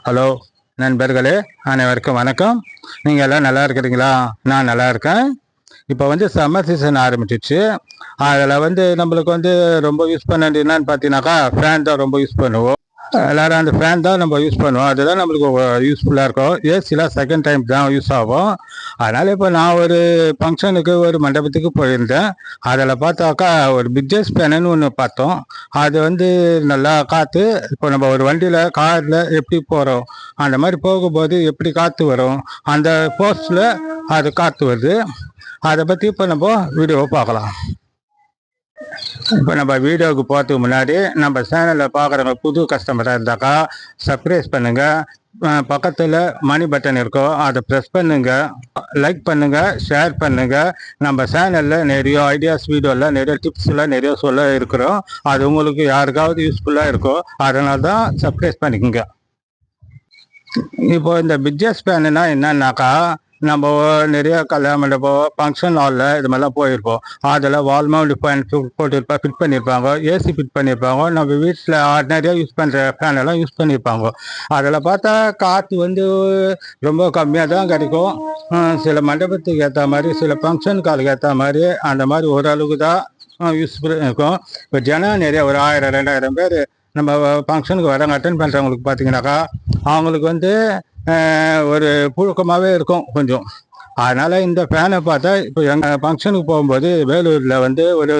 Hello நண்பர்களே, அனைவருக்கும் வணக்கம். நீங்கள் எல்லாம் நல்லா இருக்கிறீங்களா? நான் நல்லா இருக்கேன். இப்போ சம்மர் சீசன் ஆரம்பிச்சிச்சு. அதில் நம்மளுக்கு ரொம்ப யூஸ் பண்ண வேண்டியதுன்னு பார்த்தீங்கன்னாக்கா ஃபேன் தான் ரொம்ப யூஸ் பண்ணுவோம். எல்லாரும் அந்த ஃபேன் தான் நம்ம யூஸ் பண்ணுவோம். அதுதான் நம்மளுக்கு யூஸ்ஃபுல்லாக இருக்கும். ஏசிலாம் செகண்ட் டைம் தான் யூஸ் ஆகும். அதனால் இப்போ நான் ஒரு ஃபங்க்ஷனுக்கு ஒரு மண்டபத்துக்கு போயிருந்தேன். அதில் பார்த்தாக்கா ஒரு பிட்ஜெஸ் ஃபேனுன்னு ஒன்று பார்த்தோம். அது நல்லா காற்று. இப்போ நம்ம ஒரு வண்டியில் காரில் எப்படி போகிறோம் அந்த மாதிரி போகும்போது எப்படி காற்று வரும், அந்த போஸ்டில் அது காற்று வருது. அதை பற்றி இப்போ நம்ம வீடியோவை பார்க்கலாம். இப்போ நம்ம வீடியோவுக்கு போகிறதுக்கு முன்னாடி நம்ம சேனலில் பார்க்குறவங்க புது கஸ்டமராக இருந்தாக்கா சப்ஸ்கிரைப் பண்ணுங்கள். பக்கத்தில் மணி பட்டன் இருக்கும், அதை ப்ரெஸ் பண்ணுங்கள். லைக் பண்ணுங்கள், ஷேர் பண்ணுங்கள். நம்ம சேனலில் நிறைய ஐடியாஸ், வீடியோவில் நிறைய டிப்ஸ்லாம் நிறைய சொல்ல இருக்கிறோம். அது உங்களுக்கு யாருக்காவது யூஸ்ஃபுல்லாக இருக்கும். அதனால தான் சப்ஸ்கிரைப் பண்ணிக்கோங்க. இப்போ இந்த பிட்ஜெஸ் பேனுன்னா என்னன்னாக்கா, நம்ம நிறைய கல்யாண மண்டபம், ஃபங்க்ஷன் ஹாலில் இது மாதிரிலாம் போயிருப்போம். அதில் வால் மவுண்ட் ஃபேன் போட்டிருப்பா, ஃபிட் பண்ணியிருப்பாங்க, ஏசி ஃபிட் பண்ணியிருப்பாங்க. நம்ம வீட்டில் ஆர்டினரியாக யூஸ் பண்ணுற ஃபேனெல்லாம் யூஸ் பண்ணியிருப்பாங்க. அதில் பார்த்தா காற்று ரொம்ப கம்மியாக தான் கிடைக்கும். சில மண்டபத்துக்கு ஏற்ற மாதிரி, சில ஃபங்க்ஷன் காலுக்கு ஏற்ற மாதிரி, அந்த மாதிரி ஓரளவுக்கு தான் யூஸ்ஃபுல் இருக்கும். இப்போ ஜனம் நிறைய ஒரு 1000 2000 பேர் நம்ம ஃபங்க்ஷனுக்கு வரவங்க, அட்டன் பண்ணுறவங்களுக்கு பார்த்தீங்கன்னாக்கா அவங்களுக்கு ஒரு புழுக்கமாகவே இருக்கும் கொஞ்சம். அதனால் இந்த ஃபேனை பார்த்தா இப்போ எங்கள் ஃபங்க்ஷனுக்கு போகும்போது வேலூரில் ஒரு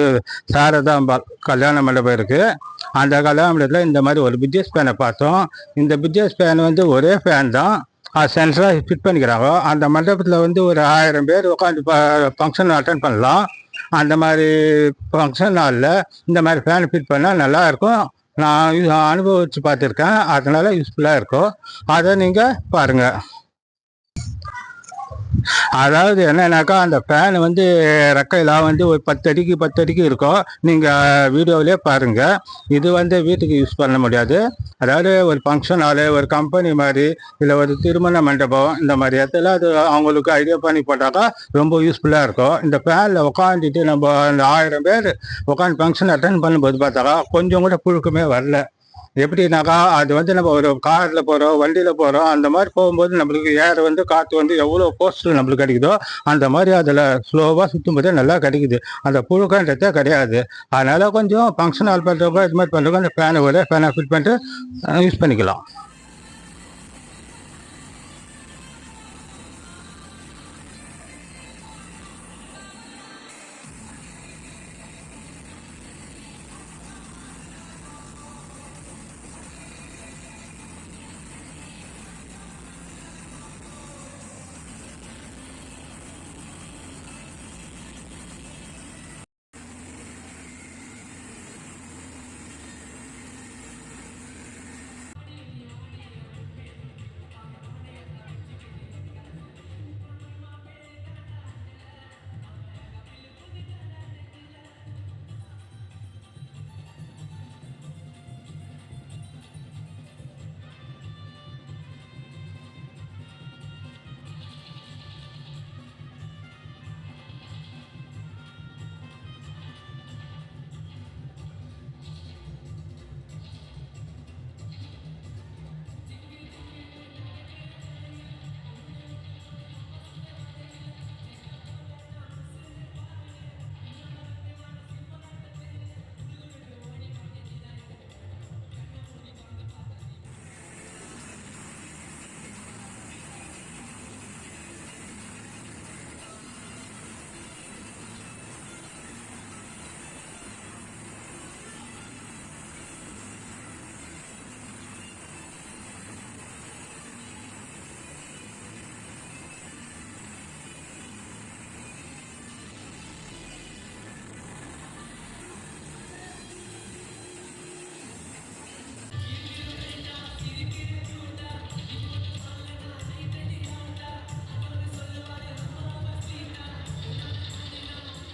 சாரதாம்பாள் கல்யாண மண்டபம் இருக்குது. அந்த கல்யாண மண்டபத்தில் இந்த மாதிரி ஒரு பிட்ஜெஸ் ஃபேனை பார்த்தோம். இந்த பிட்ஜெஸ் ஃபேன் ஒரே ஃபேன் தான், அது சென்ட்ரலாக ஃபிட் பண்ணிக்கிறாங்க. அந்த மண்டபத்தில் ஒரு 1000 பேர் உட்காந்து ஃபங்க்ஷன் அட்டன் பண்ணலாம். அந்த மாதிரி ஃபங்க்ஷன் ஹாலில் இந்த மாதிரி ஃபேன் ஃபிட் பண்ணால் நல்லாயிருக்கும். நான் அனுபவித்து பார்த்துருக்கேன். அதனால யூஸ்ஃபுல்லாக இருக்கும். அதை நீங்கள் பாருங்கள். அதாவது என்னன்னாக்கா, அந்த ஃபேனு ரெக்கையெல்லாம் ஒரு 10 அடிக்கு 10 அடிக்கு இருக்கும். நீங்கள் வீடியோவிலே பாருங்கள். இது வீட்டுக்கு யூஸ் பண்ண முடியாது. அதாவது ஒரு ஃபங்க்ஷன் ஹாலு, ஒரு கம்பெனி மாதிரி, இல்லை ஒரு திருமண மண்டபம், இந்த மாதிரி இடத்துல அது அவங்களுக்கு ஐடியா பண்ணி போட்டாக்கா ரொம்ப யூஸ்ஃபுல்லாக இருக்கும். இந்த ஃபேனில் உட்காந்துட்டு நம்ம அந்த 1000 பேர் உட்காந்து ஃபங்க்ஷன் அட்டன் பண்ணும்போது பார்த்தாக்கா கொஞ்சம் கூட புழுக்கமே வரல. எப்படின்னாக்கா, அது நம்ம ஒரு காரில் போகிறோம், வண்டியில் போகிறோம், அந்த மாதிரி போகும்போது நம்மளுக்கு ஏர் காற்று எவ்வளோ போஸ்டில் நம்மளுக்கு கிடைக்குதோ அந்த மாதிரி அதில் ஸ்லோவாக சுற்றும் போதே நல்லா கிடைக்குது. அந்த புழுக்கன்றதே கிடையாது. அதனால் கொஞ்சம் ஃபங்க்ஷன் ஹால் பண்ணுறவங்க இது மாதிரி பண்ணுறவங்க அந்த ஃபேனை ஃபிட் பண்ணிட்டு யூஸ் பண்ணிக்கலாம்.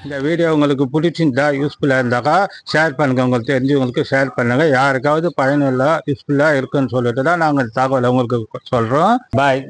இந்த வீடியோ உங்களுக்கு பிடிச்சிருந்தா, யூஸ்ஃபுல்லாக இருந்தாக்கா ஷேர் பண்ணுங்கள். உங்களுக்கு தெரிஞ்சவங்களுக்கு ஷேர் பண்ணுங்கள். யாருக்காவது பயனுள்ள யூஸ்ஃபுல்லாக இருக்குன்னு சொல்லிட்டு தான் நாங்கள் தகவலை உங்களுக்கு சொல்கிறோம். பாய்.